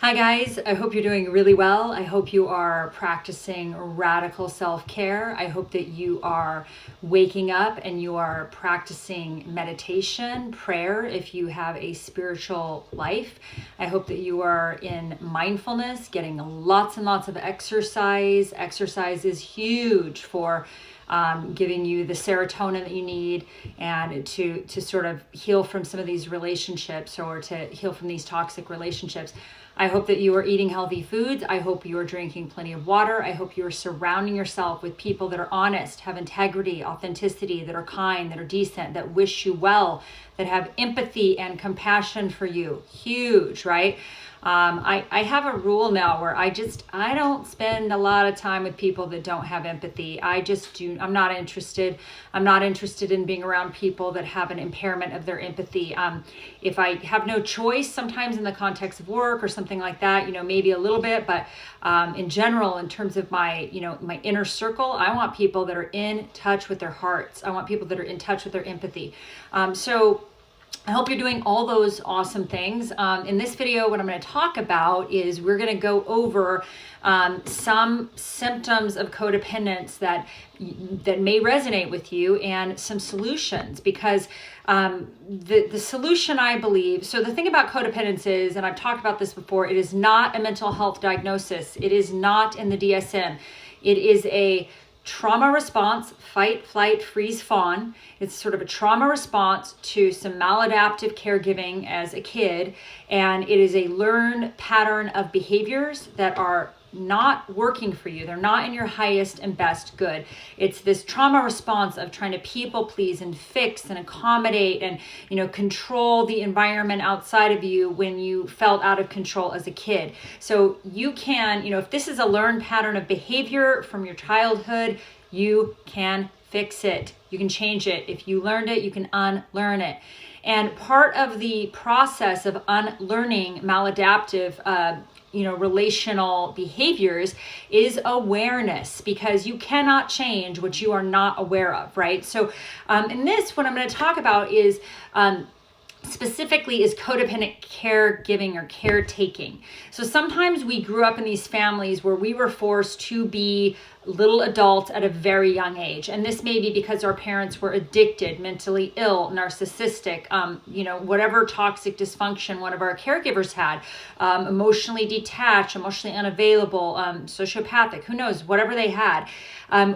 Hi guys, I hope you're doing really well. I hope you are practicing radical self-care. I hope that you are waking up and you are practicing meditation, prayer if you have a spiritual life. I hope that you are in mindfulness, getting lots and lots of exercise. Exercise is huge for giving you the serotonin that you need and to sort of heal from some of these relationships or to heal from these toxic relationships. I hope that you are eating healthy foods. I hope you are drinking plenty of water. I hope you are surrounding yourself with people that are honest, have integrity, authenticity, that are kind, that are decent, that wish you well, that have empathy and compassion for you. Huge, right? I have a rule now where I don't spend a lot of time with people that don't have empathy. I'm not interested. I'm not interested in being around people that have an impairment of their empathy. If I have no choice, sometimes in the context of work or something like that, maybe a little bit, but in general, in terms of my inner circle, I want people that are in touch with their hearts. I want people that are in touch with their empathy. So I hope you're doing all those awesome things. In this video, what I'm going to talk about is we're going to go over some symptoms of codependence that may resonate with you and some solutions, because the solution, I believe, so the thing about codependence is, and I've talked about this before, it is not a mental health diagnosis. It is not in the DSM. It is a trauma response, fight, flight, freeze, fawn. It's sort of a trauma response to some maladaptive caregiving as a kid. And it is a learned pattern of behaviors that are not working for you. They're not in your highest and best good. It's this trauma response of trying to people please and fix and accommodate and, control the environment outside of you when you felt out of control as a kid. So you can, if this is a learned pattern of behavior from your childhood, you can fix it. You can change it. If you learned it, you can unlearn it. And part of the process of unlearning maladaptive relational behaviors is awareness, because you cannot change what you are not aware of, right? So in this, what I'm going to talk about is specifically is codependent caregiving or caretaking. So sometimes we grew up in these families where we were forced to be little adults at a very young age. And this may be because our parents were addicted, mentally ill, narcissistic, whatever toxic dysfunction one of our caregivers had, emotionally detached, emotionally unavailable, sociopathic, who knows, whatever they had.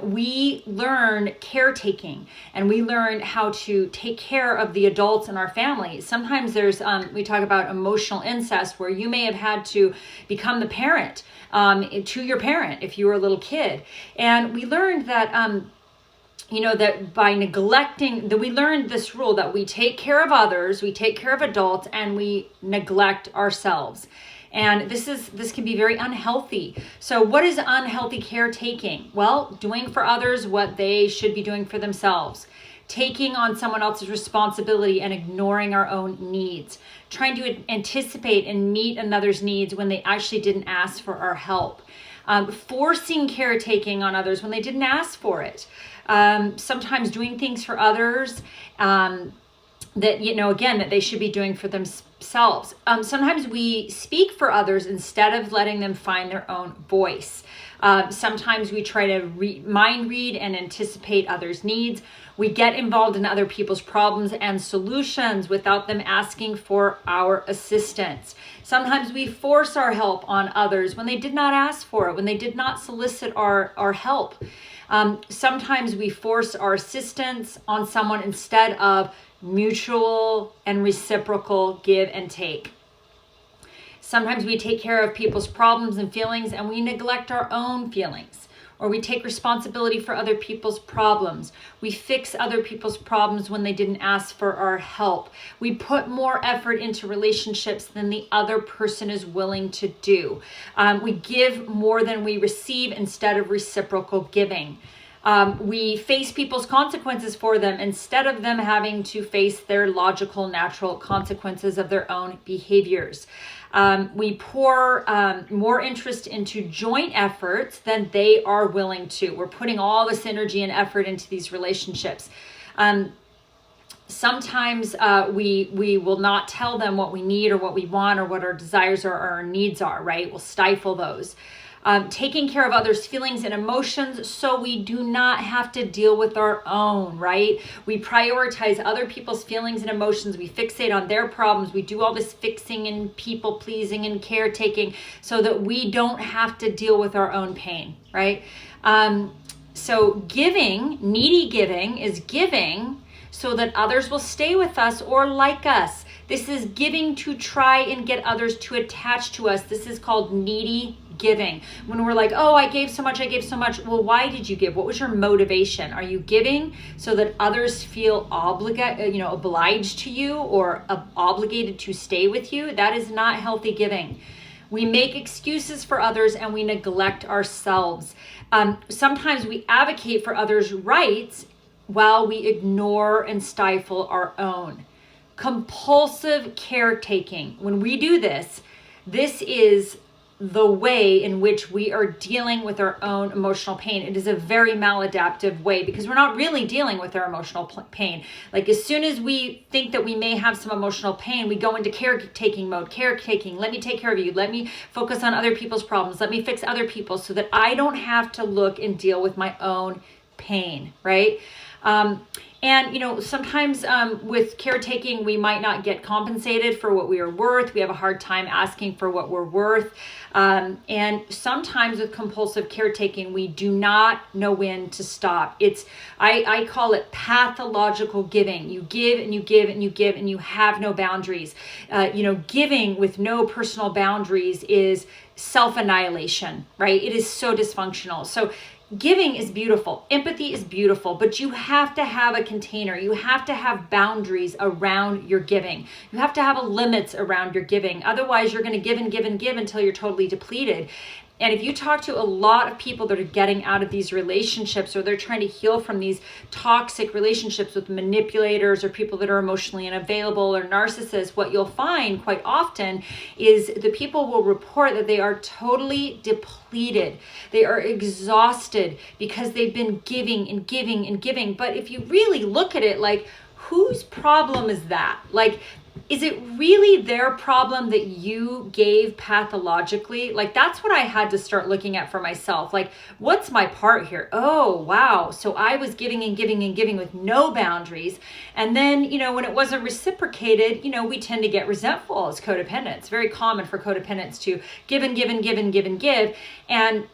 We learned caretaking, and we learned how to take care of the adults in our family. Sometimes there's, we talk about emotional incest, where you may have had to become the parent to your parent if you were a little kid. And we learned that, that by neglecting, that we learned this rule that we take care of others, we take care of adults, and we neglect ourselves. And this can be very unhealthy. So what is unhealthy caretaking? Well, doing for others what they should be doing for themselves. Taking on someone else's responsibility and ignoring our own needs. Trying to anticipate and meet another's needs when they actually didn't ask for our help. Forcing caretaking on others when they didn't ask for it. Sometimes doing things for others that, that they should be doing for themselves. Sometimes we speak for others instead of letting them find their own voice. Sometimes we try to mind read and anticipate others' needs. We get involved in other people's problems and solutions without them asking for our assistance. Sometimes we force our help on others when they did not ask for it, when they did not solicit our help. Sometimes we force our assistance on someone instead of mutual and reciprocal give and take. Sometimes we take care of people's problems and feelings and we neglect our own feelings, or we take responsibility for other people's problems. We fix other people's problems when they didn't ask for our help. We put more effort into relationships than the other person is willing to do. We give more than we receive instead of reciprocal giving. We face people's consequences for them instead of them having to face their logical, natural consequences of their own behaviors. We pour more interest into joint efforts than they are willing to. We're putting all this energy and effort into these relationships. Sometimes we will not tell them what we need or what we want or what our desires or our needs are, right? We'll stifle those. Taking care of others' feelings and emotions so we do not have to deal with our own, right? We prioritize other people's feelings and emotions. We fixate on their problems. We do all this fixing and people pleasing and caretaking so that we don't have to deal with our own pain, right? So giving, needy giving, is giving so that others will stay with us or like us. This is giving to try and get others to attach to us. This is called needy giving. When we're like, oh, I gave so much. Well, why did you give? What was your motivation? Are you giving so that others feel obliged to you or obligated to stay with you? That is not healthy giving. We make excuses for others and we neglect ourselves. Sometimes we advocate for others' rights while we ignore and stifle our own. Compulsive caretaking. When we do this, this is the way in which we are dealing with our own emotional pain. It is a very maladaptive way because we're not really dealing with our emotional pain. Like as soon as we think that we may have some emotional pain, we go into caretaking mode. Caretaking, let me take care of you. Let me focus on other people's problems. Let me fix other people so that I don't have to look and deal with my own pain, right? And sometimes with caretaking, we might not get compensated for what we are worth. We have a hard time asking for what we're worth. And sometimes with compulsive caretaking, we do not know when to stop. I call it pathological giving. You give and you give and you give and you have no boundaries. Giving with no personal boundaries is self-annihilation, right? It is so dysfunctional. So giving is beautiful. Empathy is beautiful, but you have to have a container. You have to have boundaries around your giving. You have to have limits around your giving. Otherwise, you're going to give and give and give until you're totally depleted. And if you talk to a lot of people that are getting out of these relationships or they're trying to heal from these toxic relationships with manipulators or people that are emotionally unavailable or narcissists, what you'll find quite often is the people will report that they are totally depleted. They are exhausted because they've been giving and giving and giving. But if you really look at it, like, whose problem is that? Like, is it really their problem that you gave pathologically? Like, that's what I had to start looking at for myself. Like, what's my part here? Oh, wow. So I was giving and giving and giving with no boundaries. And then, when it wasn't reciprocated, we tend to get resentful as codependents. It's very common for codependents to give and give and give and give and give. And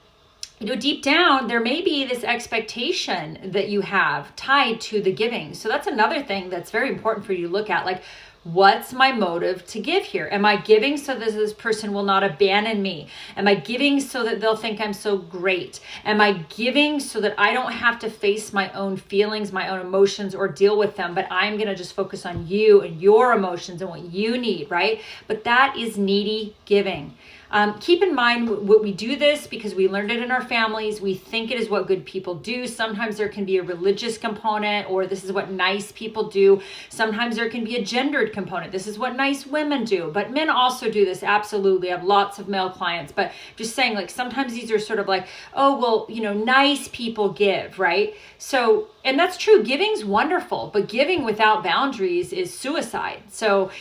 deep down, there may be this expectation that you have tied to the giving. So that's another thing that's very important for you to look at. Like, what's my motive to give here? Am I giving so that this person will not abandon me? Am I giving so that they'll think I'm so great? Am I giving so that I don't have to face my own feelings, my own emotions, or deal with them, but I'm going to just focus on you and your emotions and what you need, right? But that is needy giving. Keep in mind what we do this because we learned it in our families. We think it is what good people do. Sometimes there can be a religious component, or this is what nice people do. Sometimes there can be a gendered component. This is what nice women do. But men also do this, absolutely. I have lots of male clients. But just saying, like, sometimes these are sort of like, oh, well, nice people give, right? So, and that's true. Giving's wonderful, but giving without boundaries is suicide. So,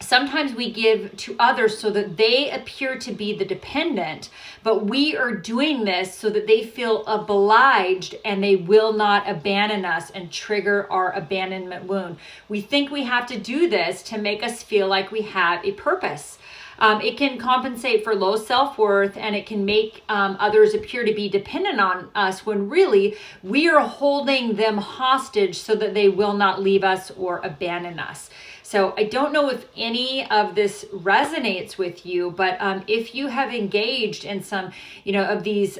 sometimes we give to others so that they appear to be the dependent, but we are doing this so that they feel obliged and they will not abandon us and trigger our abandonment wound. We think we have to do this to make us feel like we have a purpose. It can compensate for low self-worth, and it can make others appear to be dependent on us when really we are holding them hostage so that they will not leave us or abandon us. So I don't know if any of this resonates with you, but if you have engaged in some, of these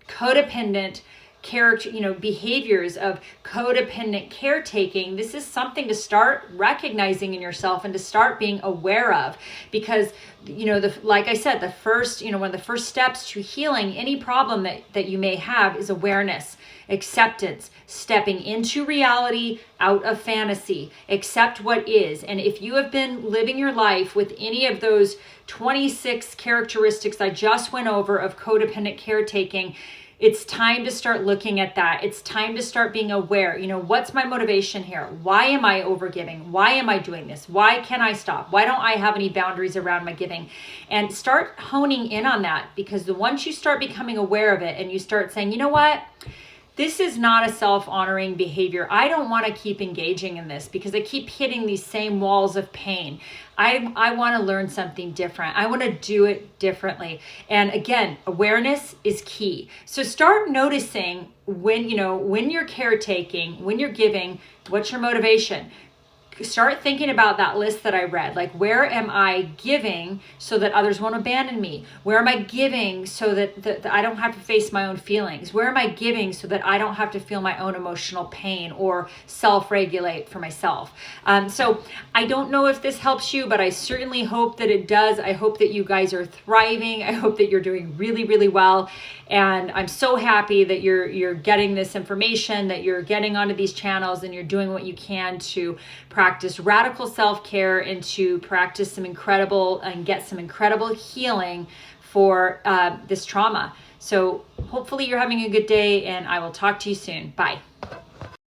codependent character, behaviors of codependent caretaking, this is something to start recognizing in yourself and to start being aware of, because like I said, the first, one of the first steps to healing any problem that you may have is awareness, acceptance, stepping into reality, out of fantasy, accept what is. And if you have been living your life with any of those 26 characteristics I just went over of codependent caretaking, It's time to start looking at that. It's time to start being aware. What's my motivation here? Why am I overgiving? Why am I doing this? Why can't I stop? Why don't I have any boundaries around my giving? And start honing in on that, because once you start becoming aware of it and you start saying, you know what? This is not a self-honoring behavior. I don't want to keep engaging in this because I keep hitting these same walls of pain. I want to learn something different. I want to do it differently. And again, awareness is key. So start noticing when you're caretaking, when you're giving, what's your motivation? Start thinking about that list that I read. Like, where am I giving so that others won't abandon me? Where am I giving so that I don't have to face my own feelings? Where am I giving so that I don't have to feel my own emotional pain or self-regulate for myself? So I don't know if this helps you, but I certainly hope that it does. I hope that you guys are thriving. I hope that you're doing really, really well. And I'm so happy that you're getting this information, that you're getting onto these channels, and you're doing what you can to practice radical self-care and to practice some incredible and get some incredible healing for this trauma. So hopefully you're having a good day, and I will talk to you soon. Bye.